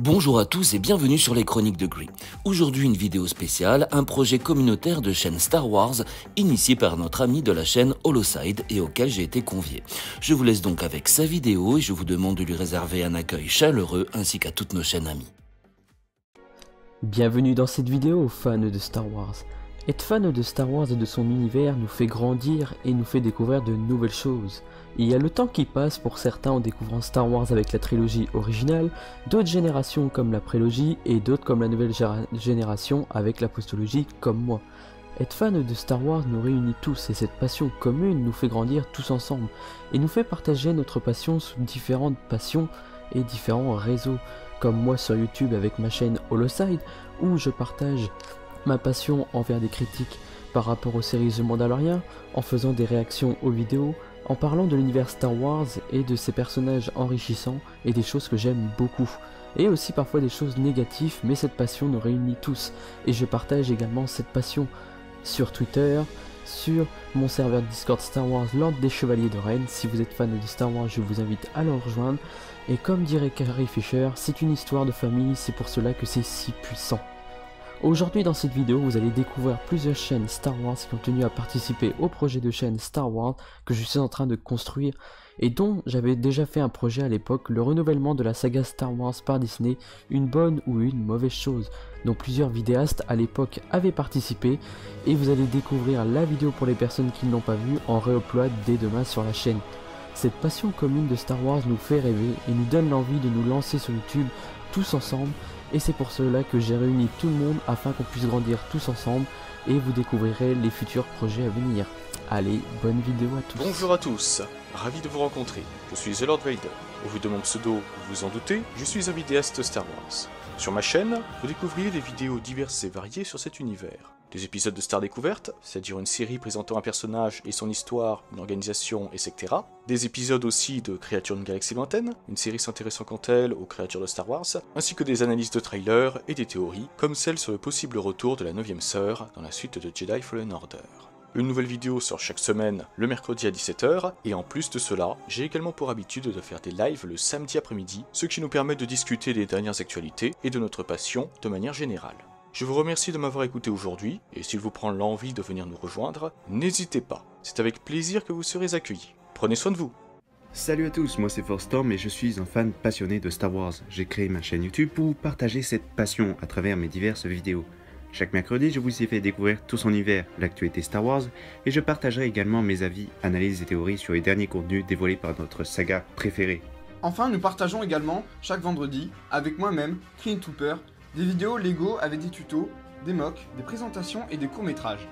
Bonjour à tous et bienvenue sur les Chroniques de Gree. Aujourd'hui une vidéo spéciale, un projet communautaire de chaîne Star Wars initié par notre ami de la chaîne Holoside et auquel j'ai été convié. Je vous laisse donc avec sa vidéo et je vous demande de lui réserver un accueil chaleureux ainsi qu'à toutes nos chaînes amies. Bienvenue dans cette vidéo, fans de Star Wars. Être fan de Star Wars et de son univers nous fait grandir et nous fait découvrir de nouvelles choses. Il y a le temps qui passe pour certains en découvrant Star Wars avec la trilogie originale, d'autres générations comme la prélogie et d'autres comme la nouvelle génération avec la postologie comme moi. Être fan de Star Wars nous réunit tous et cette passion commune nous fait grandir tous ensemble et nous fait partager notre passion sous différentes passions et différents réseaux, comme moi sur YouTube avec ma chaîne Holoside où je partage ma passion envers des critiques par rapport aux séries The Mandalorian, en faisant des réactions aux vidéos, en parlant de l'univers Star Wars et de ses personnages enrichissants et des choses que j'aime beaucoup. Et aussi parfois des choses négatives, mais cette passion nous réunit tous. Et je partage également cette passion sur Twitter, sur mon serveur Discord Star Wars l'Ordre des Chevaliers de Rennes. Si vous êtes fan de Star Wars, je vous invite à le rejoindre. Et comme dirait Carrie Fisher, c'est une histoire de famille, c'est pour cela que c'est si puissant. Aujourd'hui dans cette vidéo, vous allez découvrir plusieurs chaînes Star Wars qui ont tenu à participer au projet de chaîne Star Wars que je suis en train de construire et dont j'avais déjà fait un projet à l'époque, le renouvellement de la saga Star Wars par Disney, une bonne ou une mauvaise chose, dont plusieurs vidéastes à l'époque avaient participé et vous allez découvrir la vidéo pour les personnes qui ne l'ont pas vue en réupload dès demain sur la chaîne. Cette passion commune de Star Wars nous fait rêver et nous donne l'envie de nous lancer sur YouTube tous ensemble. Et c'est pour cela que j'ai réuni tout le monde afin qu'on puisse grandir tous ensemble et vous découvrirez les futurs projets à venir. Allez, bonne vidéo à tous. Bonjour à tous, ravi de vous rencontrer. Je suis The Lord Vader. Au vu de mon pseudo, vous vous en doutez, je suis un vidéaste Star Wars. Sur ma chaîne, vous découvrirez des vidéos diverses et variées sur cet univers. Des épisodes de Star Découverte, c'est-à-dire une série présentant un personnage et son histoire, une organisation, etc. Des épisodes aussi de Créatures d'une galaxie lointaine, une série s'intéressant quant elle aux créatures de Star Wars, ainsi que des analyses de trailers et des théories, comme celle sur le possible retour de la 9ème sœur dans la suite de Jedi Fallen Order. Une nouvelle vidéo sort chaque semaine, le mercredi à 17 h, et en plus de cela, j'ai également pour habitude de faire des lives le samedi après-midi, ce qui nous permet de discuter des dernières actualités et de notre passion de manière générale. Je vous remercie de m'avoir écouté aujourd'hui, et s'il vous prend l'envie de venir nous rejoindre, n'hésitez pas, c'est avec plaisir que vous serez accueillis. Prenez soin de vous. Salut à tous, moi c'est Forstorm et je suis un fan passionné de Star Wars. J'ai créé ma chaîne YouTube pour partager cette passion à travers mes diverses vidéos. Chaque mercredi, je vous y fais découvrir tout son univers, l'actualité Star Wars, et je partagerai également mes avis, analyses et théories sur les derniers contenus dévoilés par notre saga préférée. Enfin, nous partageons également, chaque vendredi, avec moi-même, Clean Trooper, des vidéos Lego avec des tutos, des mocks, des présentations et des courts-métrages.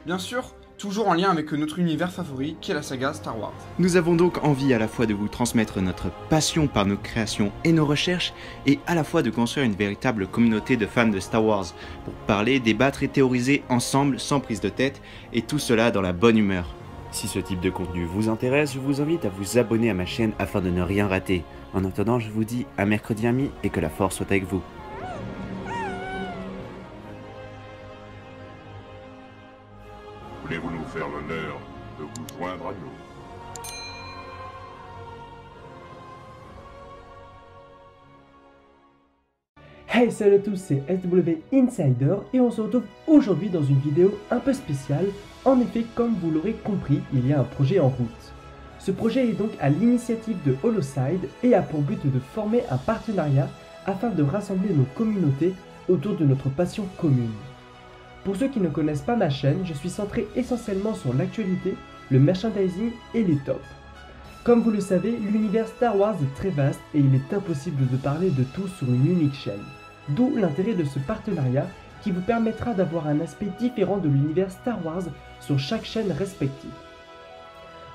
Bien sûr, toujours en lien avec notre univers favori, qui est la saga Star Wars. Nous avons donc envie à la fois de vous transmettre notre passion par nos créations et nos recherches, et à la fois de construire une véritable communauté de fans de Star Wars, pour parler, débattre et théoriser ensemble sans prise de tête, et tout cela dans la bonne humeur. Si ce type de contenu vous intéresse, je vous invite à vous abonner à ma chaîne afin de ne rien rater. En attendant, je vous dis à mercredi amis, et que la force soit avec vous. Voulez-vous nous faire l'honneur de vous joindre à nous? Hey, salut à tous, c'est SW Insider et on se retrouve aujourd'hui dans une vidéo un peu spéciale. En effet, comme vous l'aurez compris, il y a un projet en route. Ce projet est donc à l'initiative de Holoside et a pour but de former un partenariat afin de rassembler nos communautés autour de notre passion commune. Pour ceux qui ne connaissent pas ma chaîne, je suis centré essentiellement sur l'actualité, le merchandising et les tops. Comme vous le savez, l'univers Star Wars est très vaste et il est impossible de parler de tout sur une unique chaîne. D'où l'intérêt de ce partenariat qui vous permettra d'avoir un aspect différent de l'univers Star Wars sur chaque chaîne respective.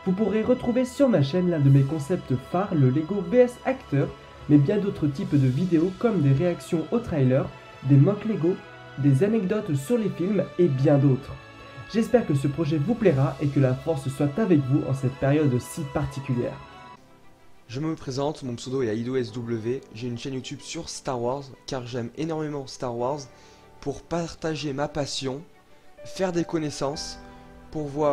Vous pourrez retrouver sur ma chaîne l'un de mes concepts phares, le Lego VS Acteur, mais bien d'autres types de vidéos comme des réactions aux trailers, des mock Lego, des anecdotes sur les films et bien d'autres. J'espère que ce projet vous plaira et que la force soit avec vous en cette période si particulière. Je me présente, mon pseudo est AidoSW, j'ai une chaîne YouTube sur Star Wars car j'aime énormément Star Wars pour partager ma passion, faire des connaissances, pour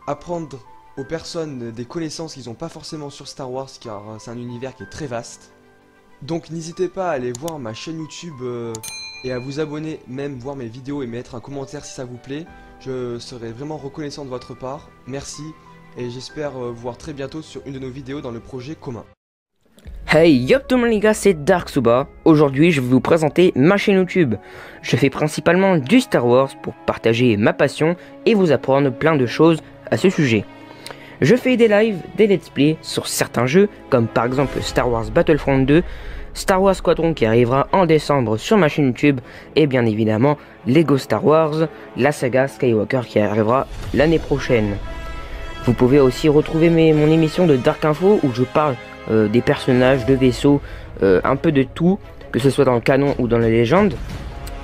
apprendre aux personnes des connaissances qu'ils n'ont pas forcément sur Star Wars car c'est un univers qui est très vaste. Donc n'hésitez pas à aller voir ma chaîne YouTube et à vous abonner, même voir mes vidéos et mettre un commentaire si ça vous plaît. Je serai vraiment reconnaissant de votre part. Merci et j'espère vous voir très bientôt sur une de nos vidéos dans le projet commun. Hey yop tout le monde les gars, c'est Darksuba. Aujourd'hui je vais vous présenter ma chaîne YouTube. Je fais principalement du Star Wars pour partager ma passion et vous apprendre plein de choses à ce sujet. Je fais des lives, des let's play sur certains jeux comme par exemple Star Wars Battlefront 2, Star Wars Squadron qui arrivera en décembre sur ma chaîne YouTube et bien évidemment Lego Star Wars, la saga Skywalker qui arrivera l'année prochaine. Vous pouvez aussi retrouver mon émission de Dark Info où je parle des personnages, de vaisseaux, un peu de tout, que ce soit dans le canon ou dans la légende.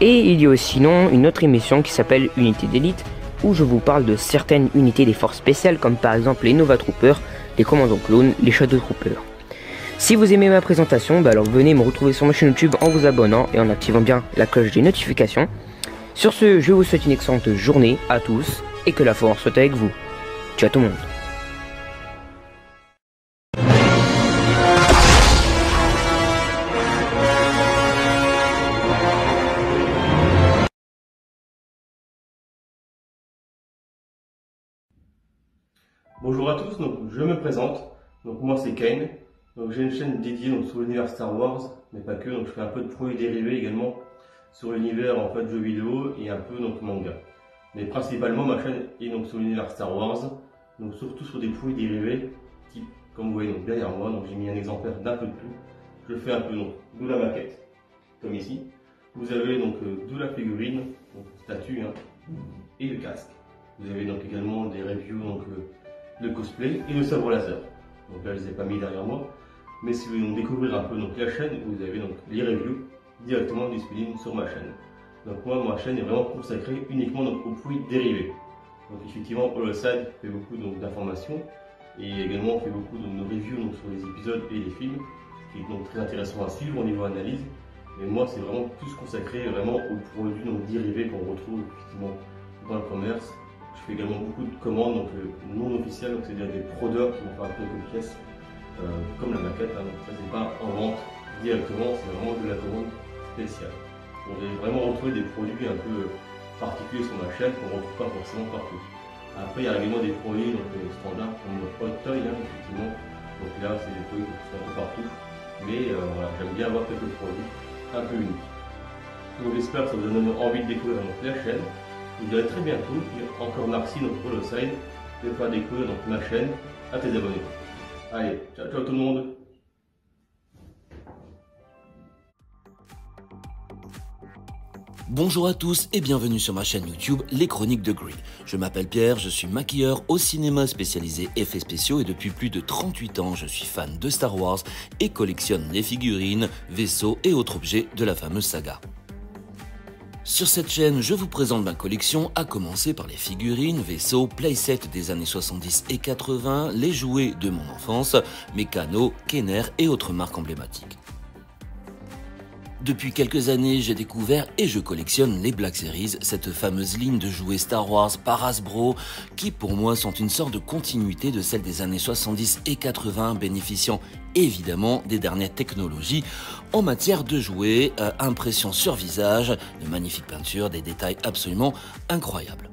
Et il y a aussi sinon une autre émission qui s'appelle Unité d'élite où je vous parle de certaines unités des forces spéciales comme par exemple les Nova Troopers, les Commandants Clones, les Shadow Troopers. Si vous aimez ma présentation, alors venez me retrouver sur ma chaîne YouTube en vous abonnant et en activant bien la cloche des notifications. Sur ce, je vous souhaite une excellente journée à tous et que la force soit avec vous. Ciao tout le monde. Bonjour à tous, donc je me présente, donc moi c'est Kane, donc j'ai une chaîne dédiée donc, sur l'univers Star Wars, mais pas que, donc je fais un peu de produits dérivés également sur l'univers en fait jeux vidéo et un peu donc manga. Mais principalement ma chaîne est donc sur l'univers Star Wars, donc surtout sur des produits dérivés, type comme vous voyez donc derrière moi, donc j'ai mis un exemplaire d'un peu de tout. Je fais un peu donc de la maquette, comme ici. Vous avez donc de la figurine, donc statue et le casque. Vous avez donc également des reviews donc de cosplay et de sabre laser. Donc là je les ai pas mis derrière moi, mais si vous voulez découvrir un peu donc la chaîne, vous avez donc les reviews directement disponibles sur ma chaîne. Donc moi ma chaîne est vraiment consacrée uniquement donc aux produits dérivés. Donc effectivement Holoside fait beaucoup donc d'informations et également on fait beaucoup de reviews donc sur les épisodes et les films, ce qui est donc très intéressant à suivre au niveau analyse. Mais moi c'est vraiment plus consacré vraiment aux produits donc dérivés qu'on retrouve effectivement dans le commerce. Je fais également beaucoup de commandes donc, non officielles, donc c'est-à-dire des prodeurs qui vont faire quelques pièces comme la maquette. Donc ça c'est pas en vente directement, c'est vraiment de la commande spéciale. On va vraiment retrouver des produits un peu particuliers sur ma chaîne qu'on ne retrouve pas forcément partout. Après il y a également des produits donc, standards comme le Hot Toy effectivement. Donc là c'est des produits qui sont un peu partout. Mais voilà, j'aime bien avoir quelques produits un peu uniques. Donc j'espère que ça vous donne envie de découvrir donc, la chaîne. Je vous dirai très bientôt, et encore merci notre Holoside de faire découvrir donc, ma chaîne à tes abonnés. Allez, ciao ciao tout le monde. Bonjour à tous et bienvenue sur ma chaîne YouTube Les Chroniques de Gree. Je m'appelle Pierre, je suis maquilleur au cinéma spécialisé effets spéciaux et depuis plus de 38 ans je suis fan de Star Wars et collectionne les figurines, vaisseaux et autres objets de la fameuse saga. Sur cette chaîne, je vous présente ma collection, à commencer par les figurines, vaisseaux, playsets des années 70 et 80, les jouets de mon enfance, Meccano, Kenner et autres marques emblématiques. Depuis quelques années, j'ai découvert et je collectionne les Black Series, cette fameuse ligne de jouets Star Wars par Hasbro, qui pour moi sont une sorte de continuité de celle des années 70 et 80, bénéficiant évidemment des dernières technologies en matière de jouets, impression sur visage, de magnifiques peintures, des détails absolument incroyables.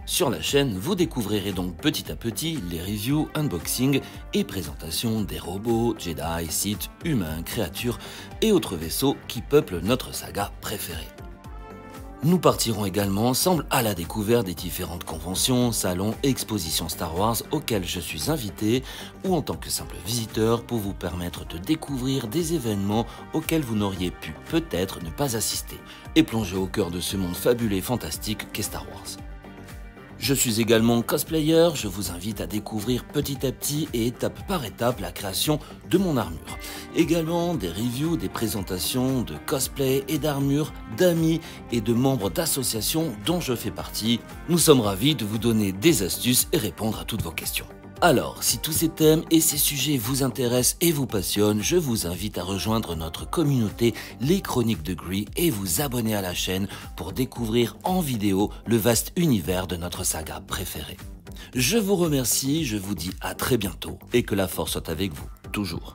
Sur la chaîne, vous découvrirez donc petit à petit les reviews, unboxing et présentations des robots, Jedi, Sith, humains, créatures et autres vaisseaux qui peuplent notre saga préférée. Nous partirons également ensemble à la découverte des différentes conventions, salons et expositions Star Wars auxquelles je suis invité ou en tant que simple visiteur pour vous permettre de découvrir des événements auxquels vous n'auriez pu peut-être ne pas assister et plonger au cœur de ce monde fabuleux et fantastique qu'est Star Wars. Je suis également cosplayer, je vous invite à découvrir petit à petit et étape par étape la création de mon armure. Également des reviews, des présentations de cosplay et d'armure d'amis et de membres d'associations dont je fais partie. Nous sommes ravis de vous donner des astuces et répondre à toutes vos questions. Alors, si tous ces thèmes et ces sujets vous intéressent et vous passionnent, je vous invite à rejoindre notre communauté Les Chroniques de Gree et vous abonner à la chaîne pour découvrir en vidéo le vaste univers de notre saga préférée. Je vous remercie, je vous dis à très bientôt et que la force soit avec vous, toujours.